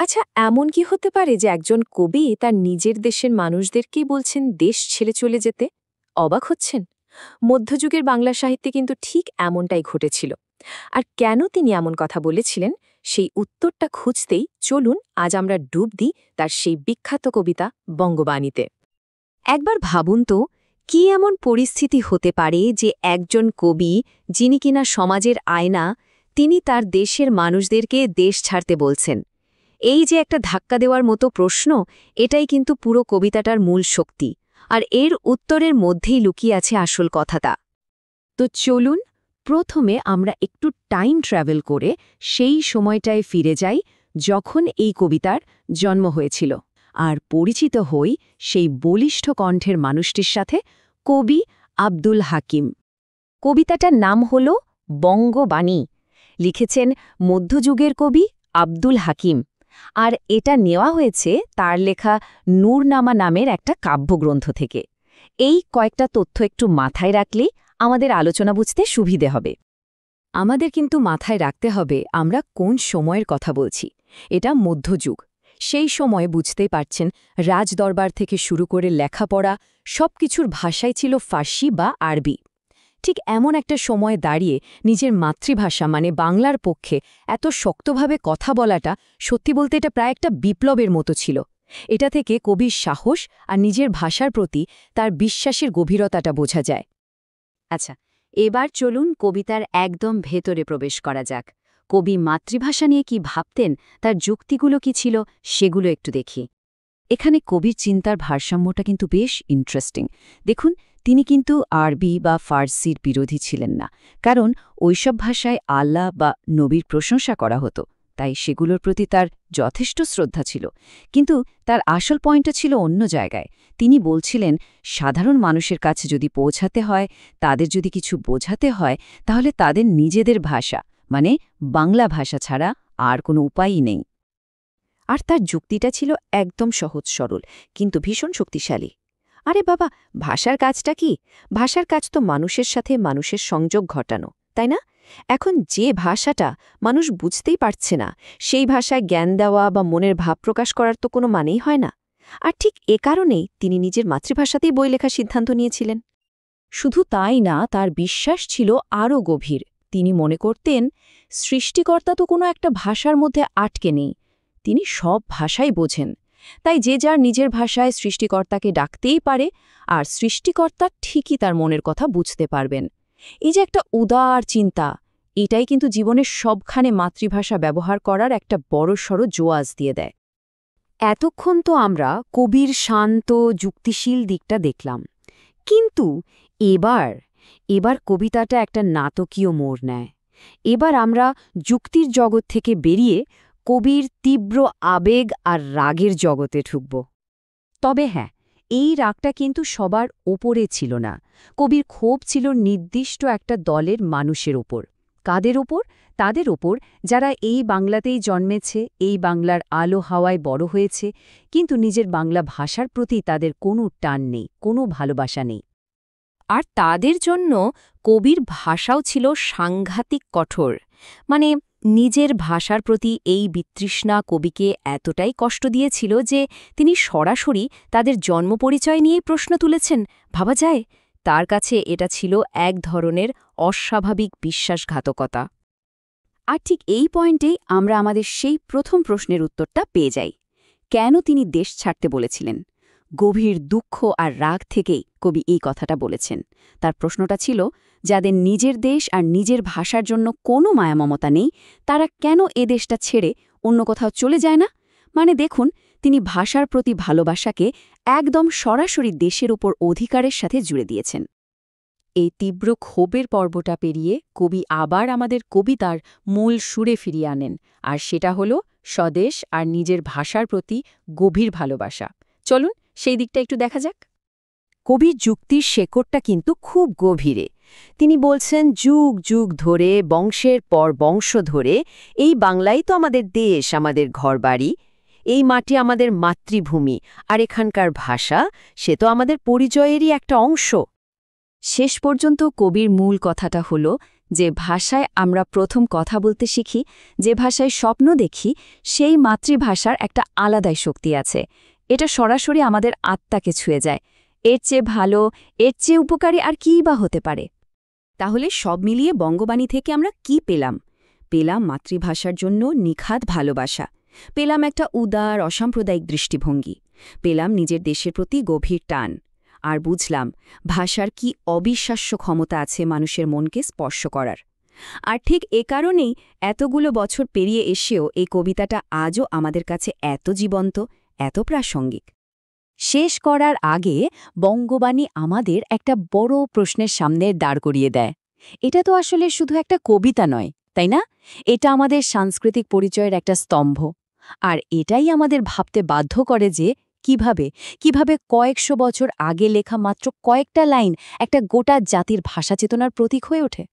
আচ্ছা, এমন কি হতে পারে যে একজন কবি তার নিজের দেশের মানুষদেরকেই বলছেন দেশ ছেড়ে চলে যেতে? অবাক হচ্ছেন? মধ্যযুগের বাংলা সাহিত্যে কিন্তু ঠিক এমনটাই ঘটেছিল। আর কেন তিনি এমন কথা বলেছিলেন, সেই উত্তরটা খুঁজতেই চলুন আজ আমরা ডুব দিই তার সেই বিখ্যাত কবিতা বঙ্গবাণীতে। একবার ভাবুন তো, কি এমন পরিস্থিতি হতে পারে যে একজন কবি, যিনি কিনা সমাজের আয়না, তিনি তার দেশের মানুষদেরকে দেশ ছাড়তে বলছেন। এই যে একটা ধাক্কা দেওয়ার মতো প্রশ্ন, এটাই কিন্তু পুরো কবিতাটার মূল শক্তি। আর এর উত্তরের মধ্যেই লুকিয়ে আছে আসল কথাটা। তো চলুন প্রথমে আমরা একটু টাইম ট্র্যাভেল করে সেই সময়টায় ফিরে যাই যখন এই কবিতার জন্ম হয়েছিল, আর পরিচিত হই সেই বলিষ্ঠ কণ্ঠের মানুষটির সাথে, কবি আব্দুল হাকিম। কবিতাটার নাম হল বঙ্গবাণী, লিখেছেন মধ্যযুগের কবি আব্দুল হাকিম। আর এটা নেওয়া হয়েছে তার লেখা নূরনামা নামের একটা কাব্যগ্রন্থ থেকে। এই কয়েকটা তথ্য একটু মাথায় রাখলেই আমাদের আলোচনা বুঝতে সুবিধে হবে। আমাদের কিন্তু মাথায় রাখতে হবে আমরা কোন সময়ের কথা বলছি। এটা মধ্যযুগ। সেই সময় বুঝতেই পারছেন, রাজদরবার থেকে শুরু করে লেখাপড়া সবকিছুর ভাষাই ছিল ফার্সি বা আরবি। ঠিক এমন একটা সময়ে দাঁড়িয়ে নিজের মাতৃভাষা মানে বাংলার পক্ষে এত শক্তভাবে কথা বলাটা, সত্যি বলতে এটা প্রায় একটা বিপ্লবের মতো ছিল। এটা থেকে কবির সাহস আর নিজের ভাষার প্রতি তার বিশ্বাসের গভীরতাটা বোঝা যায়। আচ্ছা, এবার চলুন কবিতার একদম ভেতরে প্রবেশ করা যাক। কবি মাতৃভাষা নিয়ে কি ভাবতেন, তার যুক্তিগুলো কি ছিল, সেগুলো একটু দেখি। এখানে কবির চিন্তার ভারসাম্যটা কিন্তু বেশ ইন্টারেস্টিং। দেখুন, তিনি কিন্তু আরবি বা ফার্সির বিরোধী ছিলেন না, কারণ ওইসব ভাষায় আল্লাহ বা নবীর প্রশংসা করা হতো, তাই সেগুলোর প্রতি তার যথেষ্ট শ্রদ্ধা ছিল। কিন্তু তার আসল পয়েন্টটা ছিল অন্য জায়গায়। তিনি বলছিলেন, সাধারণ মানুষের কাছে যদি পৌঁছাতে হয়, তাদের যদি কিছু বোঝাতে হয়, তাহলে তাদের নিজেদের ভাষা মানে বাংলা ভাষা ছাড়া আর কোনো উপায়ই নেই। আর তার যুক্তিটা ছিল একদম সহজ সরল, কিন্তু ভীষণ শক্তিশালী। আরে বাবা, ভাষার কাজটা কি? ভাষার কাজ তো মানুষের সাথে মানুষের সংযোগ ঘটানো, তাই না? এখন যে ভাষাটা মানুষ বুঝতেই পারছে না, সেই ভাষায় জ্ঞান দেওয়া বা মনের ভাব প্রকাশ করার তো কোনো মানেই হয় না। আর ঠিক এ কারণেই তিনি নিজের মাতৃভাষাতেই বই লেখার সিদ্ধান্ত নিয়েছিলেন। শুধু তাই না, তার বিশ্বাস ছিল আরও গভীর। তিনি মনে করতেন, সৃষ্টিকর্তা তো কোনো একটা ভাষার মধ্যে আটকে নেই, তিনি সব ভাষাই বোঝেন। তাই যে যার নিজের ভাষায় সৃষ্টিকর্তাকে ডাকতেই পারে, আর সৃষ্টিকর্তা ঠিকই তার মনের কথা বুঝতে পারবেন। এই যে একটা উদার চিন্তা, এটাই কিন্তু জীবনের সবখানে মাতৃভাষা ব্যবহার করার একটা বড়সড় জোয়াজ দিয়ে দেয়। এতক্ষণ তো আমরা কবির শান্ত যুক্তিশীল দিকটা দেখলাম, কিন্তু এবার এবার কবিতাটা একটা নাটকীয় মোড় নেয়। এবার আমরা যুক্তির জগৎ থেকে বেরিয়ে কবির তীব্র আবেগ আর রাগের জগতে ঢুকব। তবে হ্যাঁ, এই রাগটা কিন্তু সবার ওপরে ছিল না। কবির ক্ষোভ ছিল নির্দিষ্ট একটা দলের মানুষের ওপর। কাদের ওপর? তাদের ওপর যারা এই বাংলাতেই জন্মেছে, এই বাংলার আলো হাওয়ায় বড় হয়েছে, কিন্তু নিজের বাংলা ভাষার প্রতি তাদের কোনো টান নেই, কোনো ভালোবাসা নেই। আর তাদের জন্য কবির ভাষাও ছিল সাংঘাতিক কঠোর। মানে নিজের ভাষার প্রতি এই বিতৃষ্ণা কবিকে এতটাই কষ্ট দিয়েছিল যে তিনি সরাসরি তাদের জন্মপরিচয় নিয়েই প্রশ্ন তুলেছেন। ভাবা যায়, তার কাছে এটা ছিল এক ধরনের অস্বাভাবিক বিশ্বাসঘাতকতা। আর ঠিক এই পয়েন্টেই আমরা আমাদের সেই প্রথম প্রশ্নের উত্তরটা পেয়ে যাই। কেন তিনি দেশ ছাড়তে বলেছিলেন? গভীর দুঃখ আর রাগ থেকেই কবি এই কথাটা বলেছেন। তার প্রশ্নটা ছিল, যাদের নিজের দেশ আর নিজের ভাষার জন্য কোনো মায়ামমতা নেই, তারা কেন এ দেশটা ছেড়ে অন্য কোথাও চলে যায় না? মানে দেখুন, তিনি ভাষার প্রতি ভালোবাসাকে একদম সরাসরি দেশের ওপর অধিকারের সাথে জুড়ে দিয়েছেন। এই তীব্র ক্ষোভের পর্বটা পেরিয়ে কবি আবার আমাদের কবিতার মূল সুরে ফিরিয়ে আনেন, আর সেটা হল স্বদেশ আর নিজের ভাষার প্রতি গভীর ভালোবাসা। চলুন সেই দিকটা একটু দেখা যাক। কবির যুক্তির শেকড়টা কিন্তু খুব গভীরে। তিনি বলছেন, যুগ যুগ ধরে, বংশের পর বংশ ধরে এই বাংলাই তো আমাদের দেশ, আমাদের ঘরবাড়ি। এই মাটি আমাদের মাতৃভূমি, আর এখানকার ভাষা, সে তো আমাদের পরিচয়েরই একটা অংশ। শেষ পর্যন্ত কবির মূল কথাটা হল, যে ভাষায় আমরা প্রথম কথা বলতে শিখি, যে ভাষায় স্বপ্ন দেখি, সেই মাতৃভাষার একটা আলাদাই শক্তি আছে। এটা সরাসরি আমাদের আত্মাকে ছুঁয়ে যায়। এর চেয়ে ভালো, এর চেয়ে উপকারী আর কীই বা হতে পারে? তাহলে সব মিলিয়ে বঙ্গবাণী থেকে আমরা কি পেলাম? পেলাম মাতৃভাষার জন্য নিখাদ ভালোবাসা, পেলাম একটা উদার অসাম্প্রদায়িক দৃষ্টিভঙ্গি, পেলাম নিজের দেশের প্রতি গভীর টান, আর বুঝলাম ভাষার কি অবিশ্বাস্য ক্ষমতা আছে মানুষের মনকে স্পর্শ করার। আর ঠিক এ কারণেই এতগুলো বছর পেরিয়ে এসেও এই কবিতাটা আজও আমাদের কাছে এত জীবন্ত, এত প্রাসঙ্গিক। শেষ করার আগে বঙ্গবাণী আমাদের একটা বড় প্রশ্নের সামনে দাঁড় করিয়ে দেয়। এটা তো আসলে শুধু একটা কবিতা নয়, তাই না? এটা আমাদের সাংস্কৃতিক পরিচয়ের একটা স্তম্ভ। আর এটাই আমাদের ভাবতে বাধ্য করে যে কিভাবে কয়েকশো বছর আগে লেখা মাত্র কয়েকটা লাইন একটা গোটা জাতির ভাষা চেতনার প্রতীক হয়ে ওঠে।